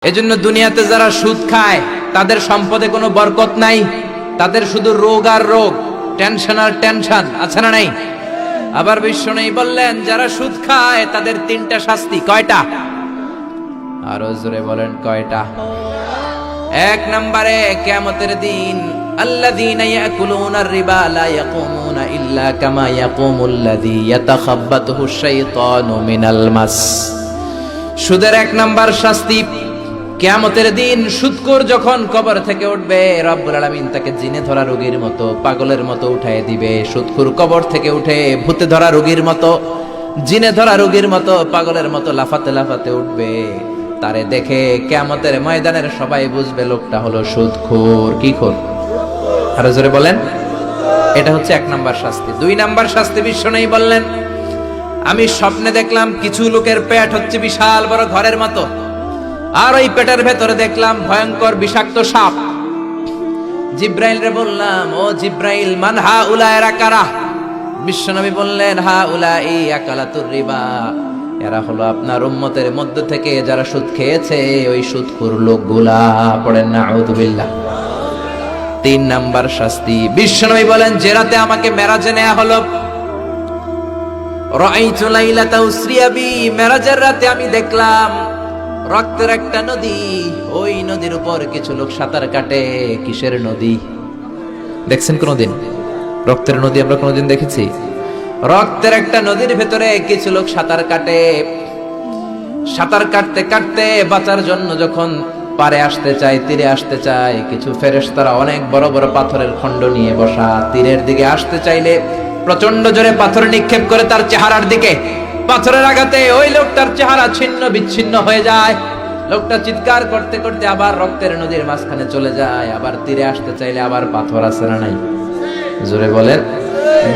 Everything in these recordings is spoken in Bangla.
এজন্য দুনিয়াতে যারা সুদ খায় তাদের সম্পদে কোনো বরকত নাই, তাদের শুধু রোগ আর রোগ, টেনশন আর টেনশন, আছে না নাই? আবার বিশ্বনবী বললেন যারা সুদ খায় তাদের তিনটা শাস্তি। কয়টা? আরো জোরে বলেন কয়টা? এক নম্বরে কিয়ামতের দিন আল্লাযীনা ইয়াকুলুনার রিবা লা ইয়াকুমুনা ইল্লা কামা ইয়াকুমুল্লাযী ইয়াতাখাব্বাতুহু শাইতানু মিনাল মাস। সুদের এক নাম্বার শাস্তি, কিয়ামতের দিন সুদখোর যখন কবর থেকে উঠবে, রব্বুল আলামিন তাকে জিনে ধরা রোগীর মতো, পাগলের মতো উঠায় দিবে। সুদখোর কবর থেকে উঠে ভূতে ধরা রোগীর মতো, জিনে ধরা রোগীর মতো, পাগলের মতো লাফাতে লাফাতে উঠবে। তারে দেখে কিয়ামতের ময়দানের সবাই বুঝবে লোকটা হলো সুদখোর। কি খোর? আরো জোরে বলেন। এটা হচ্ছে এক নাম্বার শাস্তি। দুই নাম্বার শাস্তি বিশ্বনবী বললেন, আমি স্বপ্নে দেখলাম কিছু লোকের পেট হচ্ছে বিশাল বড় ঘরের মতো, আর ওই পেটের ভেতরে দেখলাম ভয়ঙ্কর বিষাক্ত সাপ। জিব্রাইল রে বললাম, ও জিব্রাইল, মান হা উলা, এরা কারা? বিশ্বনবী বললেন, হা উলা ই আকালাতুর রিবা, এরা হলো আপনার উম্মতের মধ্য থেকে যারা সুদ খেয়েছে, ওই সুদখোর লোকগুলা। পড়েন না আউযুবিল্লাহ। তিন নাম্বার শাস্তি বিশ্বনবী বলেন, যে রাতে আমাকে মেরাজে নেওয়া হলো, রাআইতু লাইলাতা উসরিয়া বি, মেরাজের রাতে আমি দেখলাম রক্তের একটা নদী, ওই নদীর উপর কিছু লোক সাঁতার কাটে। কিসের নদী? দেখছেন কোনদিন রক্তের নদী? আমরা কোনদিন দেখেছি? রক্তের একটা নদীর ভেতরে কিছু লোক সাঁতার কাটে। সাঁতার কাটতে কাটতে বাঁচার জন্য যখন পারে আসতে চায়, তীরে আসতে চায়, কিছু ফেরেশতারা অনেক বড় বড় পাথরের খণ্ড নিয়ে বসা, তীরের দিকে আসতে চাইলে প্রচন্ড জোরে পাথর নিক্ষেপ করে তার চেহারার দিকে। পাথরের আঘাতে ওই লোকটার চেহারা ছিন্ন বিচ্ছিন্ন হয়ে যায়। লোকটা চিৎকার করতে করতে আবার রক্তের নদীর মাঝখানে চলে যায়। আবার তীরে আসতে চাইলে আবার পাথর আছে না নাই? জোরে বলেন।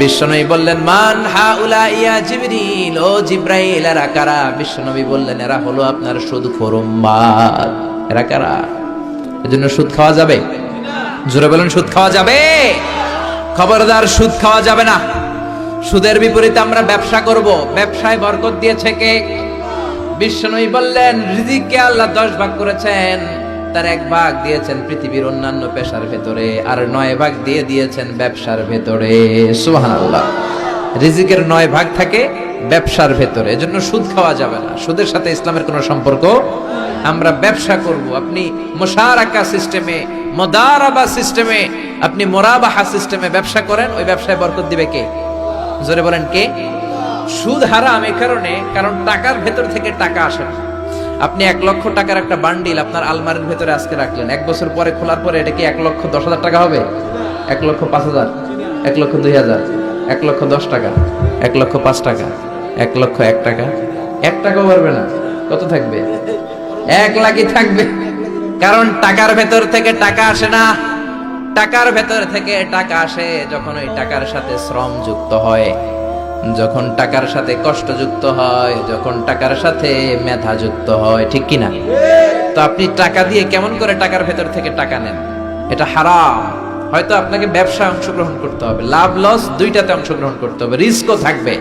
বিশ্বনবী বললেন, মান হাউলা ইয়া জিবরিল, ও জিব্রাইল, এরা কারা? বিশ্বনবী বললেন, এরা হলো আপনার সুদখোর উম্মত। এরা কারা? এজন্য সুদ খাওয়া যাবে? জোরে বলেন, সুদ খাওয়া যাবে? খবরদার, সুদ খাওয়া যাবে না। সুদের বিপরীতে আমরা ব্যবসা করব। ব্যবসায় বরকত দিয়েছে কে? বিশ্বনবী বললেন, রিজিককে আল্লাহ 10 ভাগ করেছেন, তার 1 ভাগ দিয়েছেন পৃথিবীর অন্যান্য পেশার ভেতরে, আর 9 ভাগ দিয়ে দিয়েছেন ব্যবসার ভেতরে। সুবহানাল্লাহ। রিজিকের 9 ভাগ থাকে ব্যবসার ভেতরে, এজন্য সুদ খাওয়া যাবে না। সুদের সাথে ইসলামের কোনো সম্পর্ক। আমরা ব্যবসা করব। আপনি মুশারাকা সিস্টেমে, মুদারাবা সিস্টেমে, আপনি মুরাবাহা সিস্টেমে ব্যবসা করেন, ওই ব্যবসায় বরকত দিবে কে? জোরে বলেন কে? সুদ হারাম এই কারণে, কারণ টাকার ভেতর থেকে টাকা আসে না। আপনি 1 লক্ষ টাকার একটা বান্ডিল আপনার আলমারির ভেতরে আজকে রাখলেন, 1 বছর পরে খোলার পরে এটা কি 1,10,000 টাকা হবে? 1,05,000, 1,02,000, 1,10 টাকা, 1,05 টাকা, 1,01 টাকা? 1 টাকাও পারবে না। কত থাকবে? 1 লাখই থাকবে। কারণ টাকার ভেতর থেকে টাকা আসে না। টাকার ভেতর থেকে টাকা আসে যখন ওই টাকার সাথে শ্রম যুক্ত হয়, যখন টাকার সাথে কষ্ট যুক্ত হয়, যখন টাকার সাথে মেধা যুক্ত হয়। ঠিক কি না? তো আপনি টাকা দিয়ে কেমন করে টাকার ভেতর থেকে টাকা নেন? এটা হারাম। হয়তো আপনাকে ব্যবসায় অংশগ্রহণ করতে হবে, লাভ লস দুইটাতে অংশগ্রহণ করতে হবে, রিস্কও থাকবে।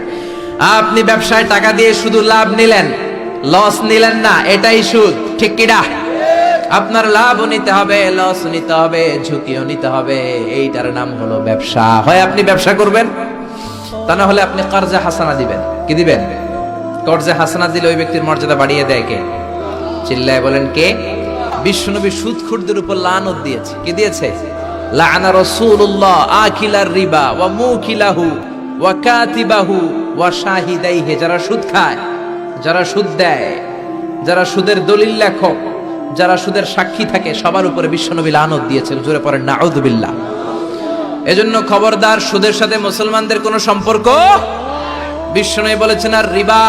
আপনি ব্যবসায় টাকা দিয়ে শুধু লাভ নিলেন, লস নিলেন না, এটাই সুদ। ঠিক কি না? আপনার লাভও নিতে হবে, লস নিতে হবে, ঝুঁকিও নিতে হবে। এইটার নাম হলো ব্যবসা। হয় আপনি ব্যবসা করবেন, তা না হলে আপনি কর্জে হাসানা দিবেন। কি দিবেন? কর্জে হাসানা দিলে ওই ব্যক্তির মর্যাদা বাড়িয়ে দেয় কে? চিল্লায় বলেন কে? বিশ্বনবী সুদখোরদের উপর লানত দিয়েছে। কি দিয়েছে? লাআনা রাসূলুল্লাহ আকিলার রিবা ওয়া মুকিলাহু ওয়া কাতিবাহু ওয়া শাহিদাইহি। যারা সুদ খায়, যারা সুদ দেয়, যারা সুদের দলিল লেখক, যারা সুদের সাক্ষী থাকে, সবার উপরে বিশ্বনবী লানত দিয়েছেন। জোরে পড়েন না আউযুবিল্লাহ। এজন্য খবরদার, সুদের সাথে মুসলমানদের কোনো সম্পর্ক। বিশ্বনবী বলেছেন, আর রিবা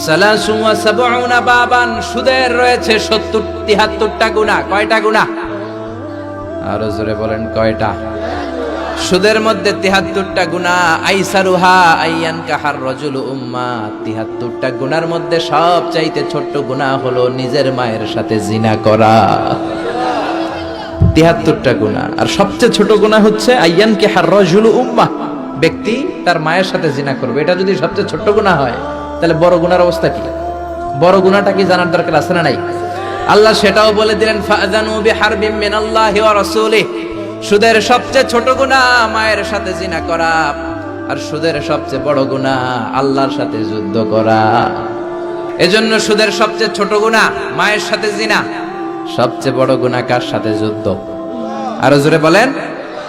সালাসুন ওয়া সাবউনা বাবান, সুদের রয়েছে 73টা গুনাহ। কয়টা গুনাহ? আরো জোরে বলেন কয়টা? সুদের মধ্যে 73টা গুনাহ। আইসারুহা আইয়ান কাহার রাজুলু উম্মা, 73টা গুনার মধ্যে সবচাইতে ছোট্ট গুনাহ হলো নিজের মায়ের সাথে জিনা করা। 73টা গুনাহ। আর সবচেয়ে ছোট গুনাহ হচ্ছে আইয়ান কাহার রাজুলু উম্মা, ব্যক্তি তার মায়ের সাথে জিনা করবে। এটা যদি সবচেয়ে ছোট্ট গুনাহ হয়, তাহলে বড় গুনার অবস্থা কি? বড় গুনাহটা কি জানার দরকার আছে না নাই? আল্লাহ সেটাও বলে দিলেন ফাযানু বিহারবিম মিনাল্লাহি ওয়া রাসূলিহি। সুদের সবচেয়ে ছোট গুনাহ মায়ের সাথে জিনা করা, আর সুদের সবচেয়ে বড় গুনাহ আল্লাহর সাথে যুদ্ধ করা। এজন্য সুদের সবচেয়ে ছোট গুনাহ মায়ের সাথে জিনা, সবচেয়ে বড় গুনাহ কার সাথে যুদ্ধ? আরো জোরে বলেন।